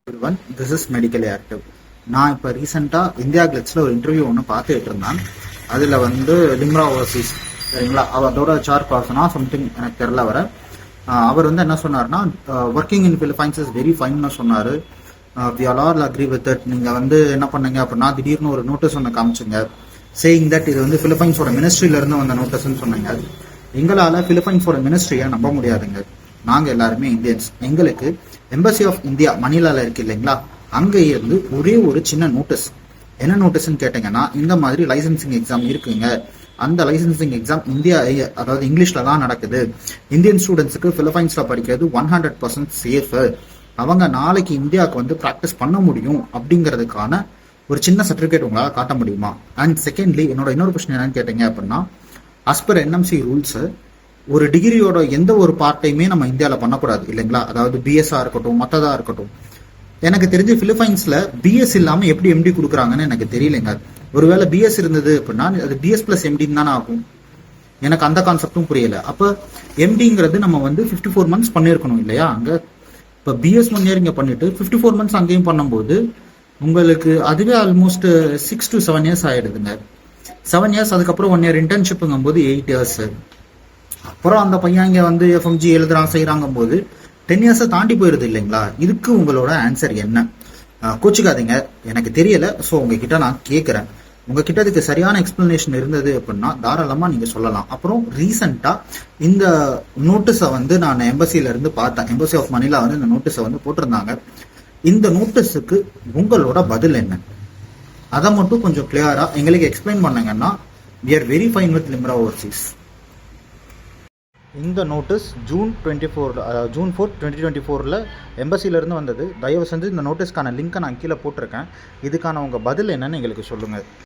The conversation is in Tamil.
everyone, this is Medically Active. நான் இப்போ ரீசெண்டாக இந்தியா கிளிட்ஸில் ஒரு இன்டர்வியூ ஒன்று பார்த்துட்டு இருந்தேன். அதில் வந்து லிம்ரா ஓவர்சீஸ் சரிங்களா, அதோட சார் பர்சனா சம்திங் எனக்கு தெரில வர. அவர் வந்து என்ன சொன்னார்னா, working in Philippines is very ஃபைன்னு சொன்னார். We all agree with it. நீங்கள் வந்து என்ன பண்ணுங்க அப்படின்னா, திடீர்னு ஒரு நோட்டீஸ் ஒன்று காமிச்சுங்க, சேயிங் தட் இது வந்து பிலிப்பைன்ஸோட மினிஸ்ட்ரியிலேருந்து வந்த நோட்டீஸ்ன்னு சொன்னாங்க. எங்களால் பிலிப்பைன்ஸோட மினிஸ்ட்ரியை நம்ப முடியாதுங்க. நாங்கள் எல்லாருமே இந்தியன்ஸ். எங்களுக்கு எம்பசி ஆஃப் இந்தியா மணிலால இருக்கு இல்லைங்களா, அங்கே இருந்து ஒரே ஒரு சின்ன நோட்டீஸ். என்ன நோட்டீஸ்ன்னு கேட்டீங்கன்னா, இந்த மாதிரி லைசன்சிங் எக்ஸாம் இருக்குங்க, அந்த லைசன்சிங் எக்ஸாம் இந்தியா அதாவது இங்கிலீஷ்ல தான் நடக்குது. இந்தியன் ஸ்டூடெண்ட்ஸுக்கு பிலிப்பைன்ஸ்ல படிக்கிறது 100% சேஃப். அவங்க நாளைக்கு இந்தியாவுக்கு வந்து ப்ராக்டிஸ் பண்ண முடியும் அப்படிங்கிறதுக்கான ஒரு சின்ன சர்டிஃபிகேட் உங்களால் காட்ட முடியுமா? அண்ட் செகண்ட்லி, என்னோட இன்னொரு கொஸ்டின் என்னன்னு கேட்டீங்க அப்படின்னா, as per NMC ரூல்ஸ், ஒரு டிகிரியோட எந்த ஒரு பார்ட்டையுமே நம்ம இந்தியாவில் பண்ணக்கூடாது இல்லைங்களா. அதாவது பிஎஸ்ஆ இருக்கட்டும், மற்றதா இருக்கட்டும். எனக்கு தெரிஞ்சு பிலிப்பைன்ஸ்ல பிஎஸ் இல்லாம எப்படி எம்டி கொடுக்குறாங்கன்னு எனக்கு தெரியலைங்க. ஒருவேளை பிஎஸ் இருந்தது அப்படின்னா அது பிஎஸ் பிளஸ் எம்டின்னு தானே ஆகும். எனக்கு அந்த கான்செப்டும் புரியல. அப்போ எம்டிங்கிறது நம்ம வந்து 54 months பண்ணியிருக்கணும் இல்லையா அங்க. இப்போ பிஎஸ் 1 year இங்க பண்ணிட்டு 54 months அங்கேயும் பண்ணும்போது உங்களுக்கு அதுவே ஆல்மோஸ்ட் 6 to 7 years ஆயிடுதுங்க. 7 years, அதுக்கப்புறம் 1 year இன்டர்ன்ஷிப்புங்கும் போது 8 years. அப்புறம் அந்த பையன் இங்க வந்து எஃப்எம்ஜி எழுதுறான் செய்யறாங்க போது 10 years தாண்டி போயிருது இல்லைங்களா. இதுக்கு உங்களோட ஆன்சர் என்ன? கோச்சிக்காதீங்க, எனக்கு தெரியல. ஸோ உங்ககிட்ட நான் கேட்குறேன், உங்ககிட்ட இதுக்கு சரியான எக்ஸ்பிளனேஷன் இருந்தது அப்படின்னா தாராளமா நீங்க சொல்லலாம். அப்புறம் ரீசெண்டா இந்த நோட்டீஸை வந்து நான் எம்பசில இருந்து பார்த்தேன். எம்பசி ஆஃப் மணிலா வந்து இந்த நோட்டீஸை வந்து போட்டிருந்தாங்க. இந்த நோட்டீஸுக்கு உங்களோட பதில் என்ன? அதை மட்டும் கொஞ்சம் கிளியரா எங்களுக்கு எக்ஸ்பிளைன் பண்ணீங்கன்னா we are very fine with Limra Overseas. இந்த நோட்டீஸ் ஜூன் 4, 2024 எம்பசியிலேருந்து வந்தது. தயவு செஞ்சு இந்த நோட்டீஸ்க்கான லிங்க்கை நான் கீழே போட்டிருக்கேன். இதுக்கான உங்கள் பதில் என்னன்னு எங்களுக்கு சொல்லுங்கள்.